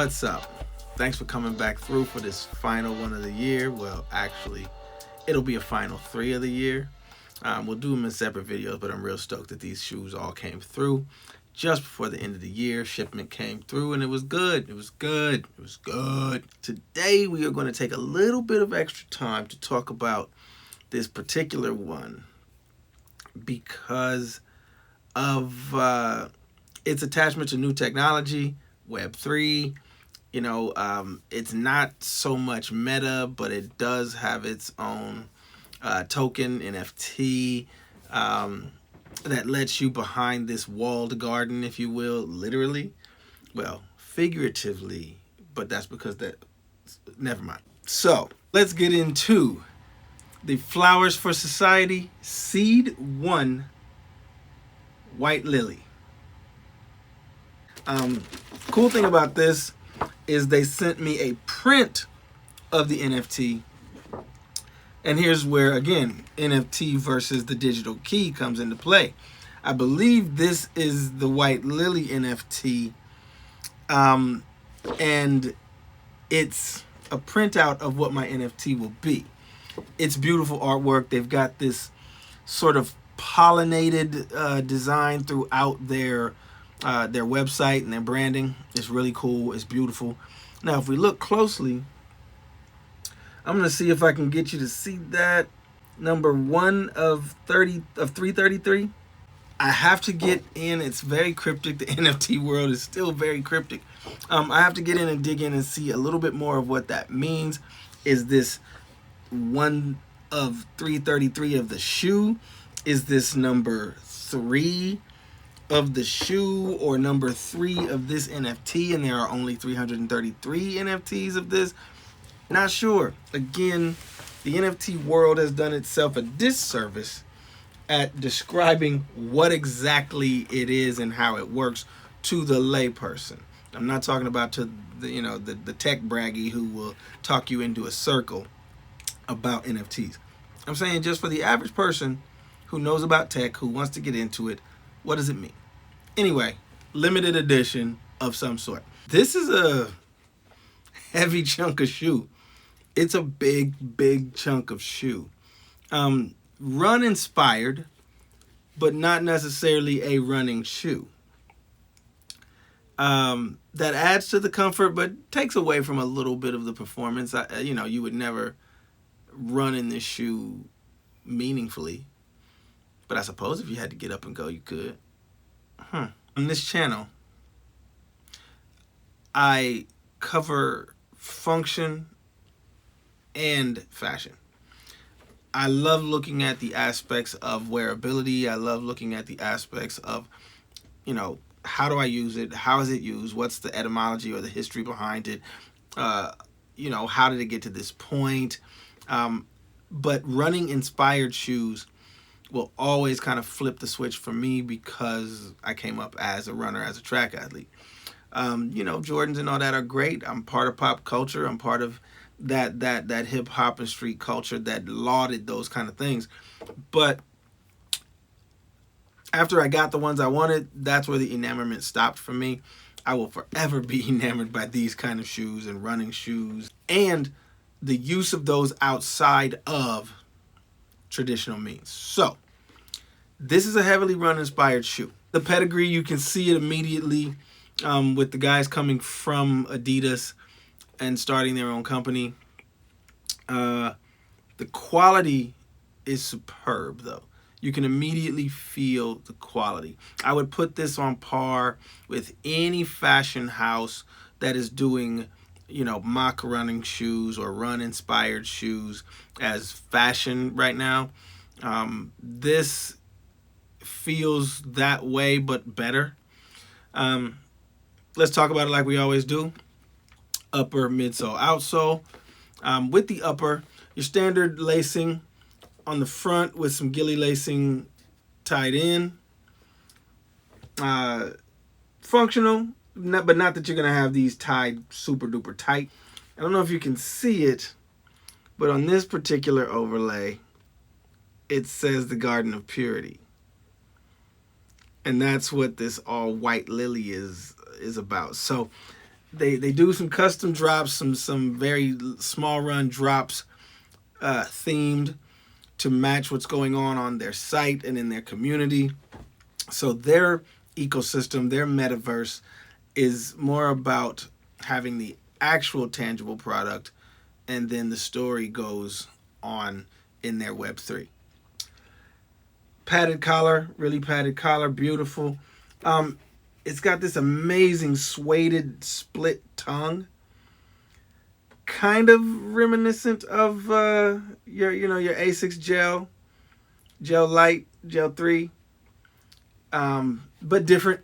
What's up? Thanks for coming back through for this final one of the year. Well, actually, it'll be a final 3 of the year. We'll do them in separate videos, but I'm real stoked that these shoes all came through just before the end of the year. Shipment came through and it was good. It was good. It was good. Today, we are going to take a little bit of extra time to talk about this particular one because of its attachment to new technology, Web3. It's not so much meta, but it does have its own token, NFT, that lets you behind this walled garden, if you will, literally. Well, figuratively, but that's because never mind. So, let's get into the Flowers for Society SEED.ONE White Lily. Cool thing about this is they sent me a print of the NFT. And here's where, again, NFT versus the digital key comes into play. I believe this is the White Lily NFT. And it's a printout of what my NFT will be. It's beautiful artwork. They've got this sort of pollinated design throughout their website and their branding. It's really cool. It's beautiful. Now, if we look closely, I'm going to see if I can get you to see that. Number 1 of 333. I have to get in. It's very cryptic. The NFT world is still very cryptic. I have to get in and dig in and see a little bit more of what that means. Is this 1 of 333 of the shoe? Is this number 3 of the shoe, or number 3 of this NFT, and there are only 333 NFTs of this? Not sure. Again, the NFT world has done itself a disservice at describing what exactly it is and how it works to the layperson. I'm not talking about to the tech braggy who will talk you into a circle about NFTs. I'm saying just for the average person who knows about tech, who wants to get into it, what does it mean? Anyway, limited edition of some sort. This is a heavy chunk of shoe. It's a big chunk of shoe. Run inspired, but not necessarily a running shoe. That adds to the comfort, but takes away from a little bit of the performance. You would never run in this shoe meaningfully. But I suppose if you had to get up and go, you could. On this channel, I cover function and fashion. I love looking at the aspects of wearability. I love looking at the aspects of, how do I use it? How is it used? What's the etymology or the history behind it? How did it get to this point? But running inspired shoes will always kind of flip the switch for me because I came up as a runner, as a track athlete. Jordans and all that are great. I'm part of pop culture. I'm part of that hip hop and street culture that lauded those kind of things. But after I got the ones I wanted, that's where the enamorment stopped for me. I will forever be enamored by these kind of shoes and running shoes and the use of those outside of traditional means. So, this is a heavily run-inspired shoe. The pedigree, you can see it immediately with the guys coming from Adidas and starting their own company. The quality is superb, though. You can immediately feel the quality. I would put this on par with any fashion house that is doing mock running shoes or run-inspired shoes as fashion right now. This feels that way, but better. Let's talk about it like we always do. Upper, midsole, outsole. With the upper, your standard lacing on the front with some ghillie lacing tied in. Functional. But not that you're going to have these tied super duper tight. I don't know if you can see it, but on this particular overlay, it says the Garden of Purity. And that's what this all white lily is about. So They do some custom drops, some very small run drops, themed to match what's going on their site and in their community. So their ecosystem, their metaverse, is more about having the actual tangible product, and then the story goes on in their Web3. Padded collar, really padded collar, beautiful. It's got this amazing suede split tongue, kind of reminiscent of your Asics gel light, gel 3, but different.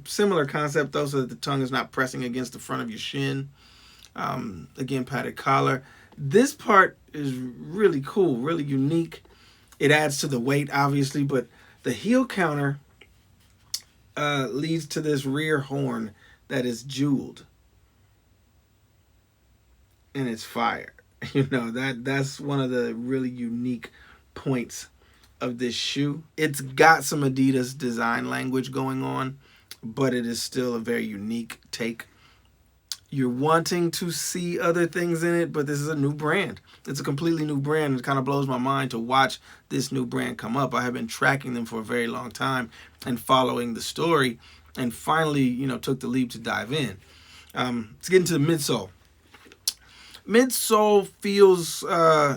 Similar concept though, so that the tongue is not pressing against the front of your shin. Again, padded collar. This part is really cool, really unique. It adds to the weight, obviously, but the heel counter leads to this rear horn that is jeweled, and it's fire. That's one of the really unique points of this shoe. It's got some Adidas design language going on, but it is still a very unique take. You're wanting to see other things in it, but this is a new brand. It's a completely new brand. It kind of blows my mind to watch this new brand come up. I have been tracking them for a very long time and following the story, and finally, took the leap to dive in. Let's get into the midsole. Midsole feels,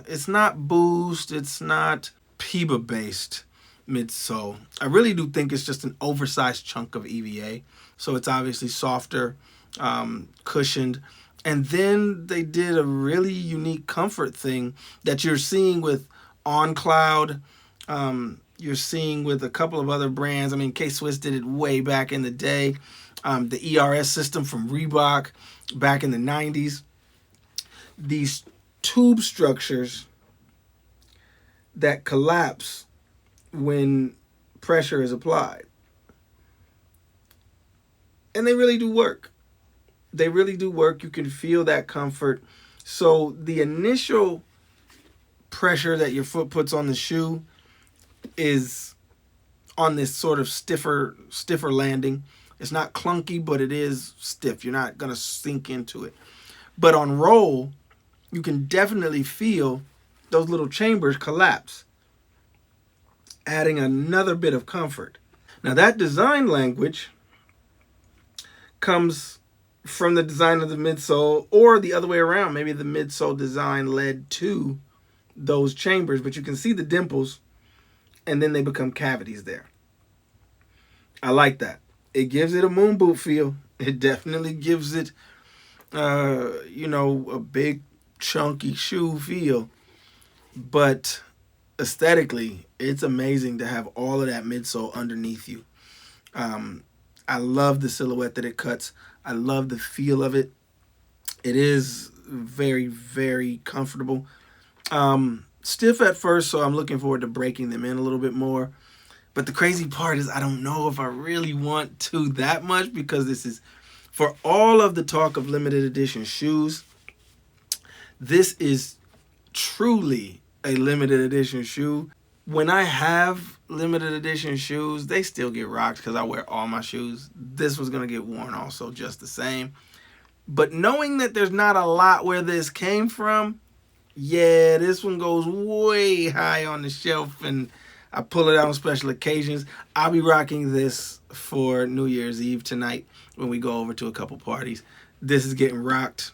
it's not Boost, it's not PIBA based midsole. I really do think it's just an oversized chunk of EVA. So it's obviously softer, cushioned. And then they did a really unique comfort thing that you're seeing with On Cloud. You're seeing with a couple of other brands. I mean, K-Swiss did it way back in the day. The ERS system from Reebok back in the 90s. These tube structures that collapse when pressure is applied. And they really do work. They really do work. You can feel that comfort. So the initial pressure that your foot puts on the shoe is on this sort of stiffer landing. It's not clunky, but it is stiff. You're not going to sink into it. But on roll, you can definitely feel those little chambers collapse, adding another bit of comfort. Now that design language comes from the design of the midsole, or the other way around. Maybe the midsole design led to those chambers, but you can see the dimples and then they become cavities there. I like that. It gives it a moon boot feel. It definitely gives it, a big chunky shoe feel. But aesthetically, it's amazing to have all of that midsole underneath you. I love the silhouette that it cuts. I love the feel of it. It is very, very comfortable. Stiff at first, so I'm looking forward to breaking them in a little bit more. But the crazy part is I don't know if I really want to that much, because this is, for all of the talk of limited edition shoes, this is truly a limited edition shoe. When I have limited edition shoes, they still get rocked because I wear all my shoes. This was going to get worn also just the same. But knowing that there's not a lot where this came from, yeah, this one goes way high on the shelf, and I pull it out on special occasions. I'll be rocking this for New Year's Eve tonight when we go over to a couple parties. This is getting rocked.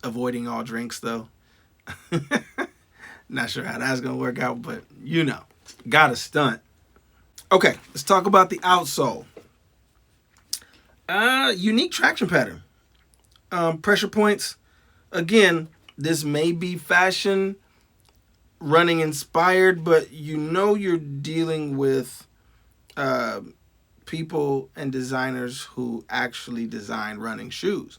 Avoiding all drinks, though. Not sure how that's going to work out, but got a stunt. Okay, let's talk about the outsole. Unique traction pattern. Pressure points. Again, this may be fashion running inspired, but you're dealing with people and designers who actually design running shoes,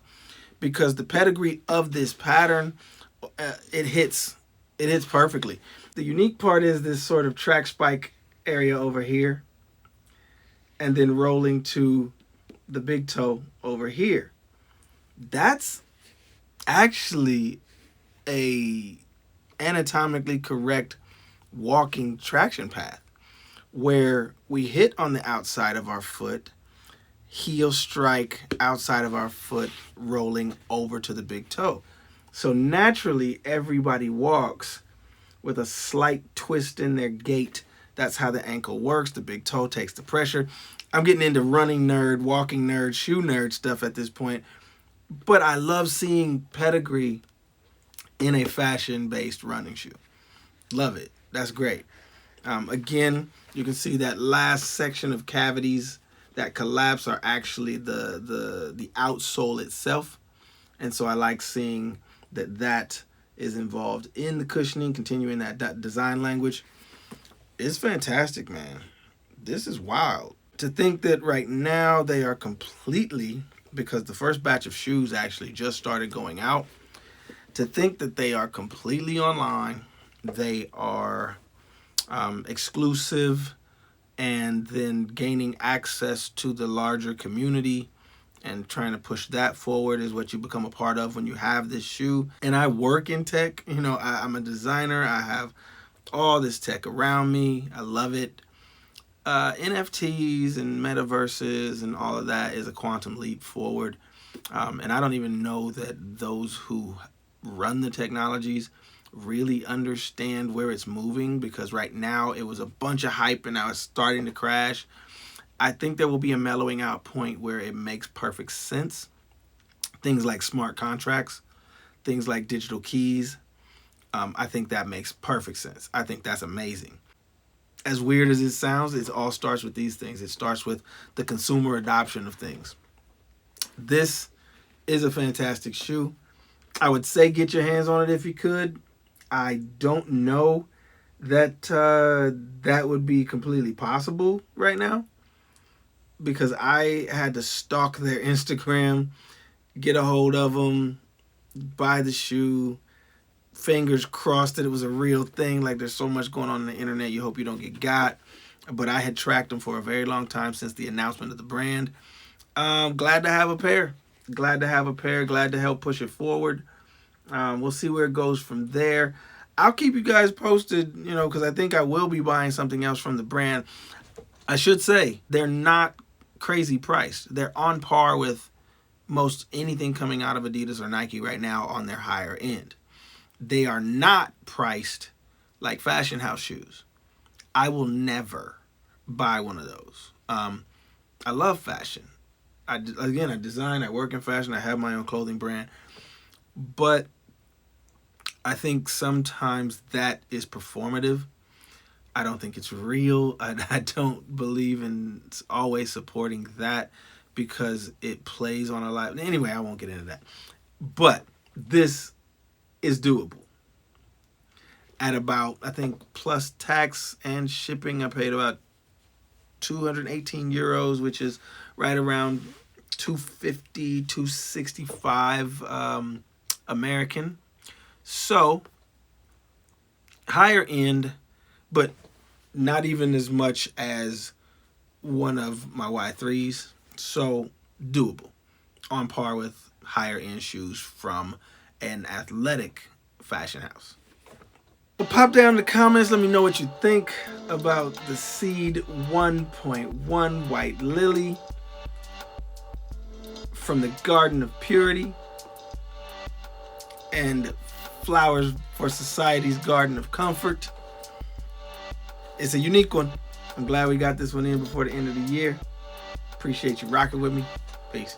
because the pedigree of this pattern, it hits perfectly. The unique part is this sort of track spike area over here, and then rolling to the big toe over here. That's actually a anatomically correct walking traction path, where we hit on the outside of our foot, heel strike outside of our foot rolling over to the big toe. So naturally, everybody walks with a slight twist in their gait. That's how the ankle works. The big toe takes the pressure. I'm getting into running nerd, walking nerd, shoe nerd stuff at this point. But I love seeing pedigree in a fashion-based running shoe. Love it. That's great. Again, you can see that last section of cavities that collapse are actually the outsole itself. And so I like seeing that is involved in the cushioning, continuing that design language. It's fantastic, man. This is wild. To think that right now they are completely, because the first batch of shoes actually just started going out, to think that they are completely online, they are exclusive, and then gaining access to the larger community and trying to push that forward is what you become a part of when you have this shoe. And I work in tech. You know, I'm a designer. I have all this tech around me. I love it. NFTs and metaverses and all of that is a quantum leap forward. And I don't even know that those who run the technologies really understand where it's moving, because right now it was a bunch of hype and now it's starting to crash. I think there will be a mellowing out point where it makes perfect sense. Things like smart contracts, things like digital keys. I think that makes perfect sense. I think that's amazing. As weird as it sounds, it all starts with these things. It starts with the consumer adoption of things. This is a fantastic shoe. I would say get your hands on it if you could. I don't know that that would be completely possible right now, because I had to stalk their Instagram, get a hold of them, buy the shoe, fingers crossed that it was a real thing. Like, there's so much going on the internet, you hope you don't get got. But I had tracked them for a very long time since the announcement of the brand. Glad to have a pair. Glad to have a pair. Glad to help push it forward. We'll see where it goes from there. I'll keep you guys posted, you know, because I think I will be buying something else from the brand. I should say, they're not crazy priced. They're on par with most anything coming out of Adidas or Nike right now on their higher end. They are not priced like fashion house shoes. I will never buy one of those. I love fashion. I design, I work in fashion, I have my own clothing brand. But I think sometimes that is performative. I don't think it's real. I don't believe in always supporting that, because it plays on a lot. Anyway, I won't get into that. But this is doable. At about, I think, plus tax and shipping, I paid about 218 euros, which is right around 250, 265 American. So, higher end, but not even as much as one of my Y3s. So, doable. On par with higher end shoes from an athletic fashion house. Well, pop down in the comments. Let me know what you think about the Seed 1.1 White Lily from the Garden of Purity and Flowers for Society's Garden of Comfort. It's a unique one. I'm glad we got this one in before the end of the year. Appreciate you rocking with me. Peace.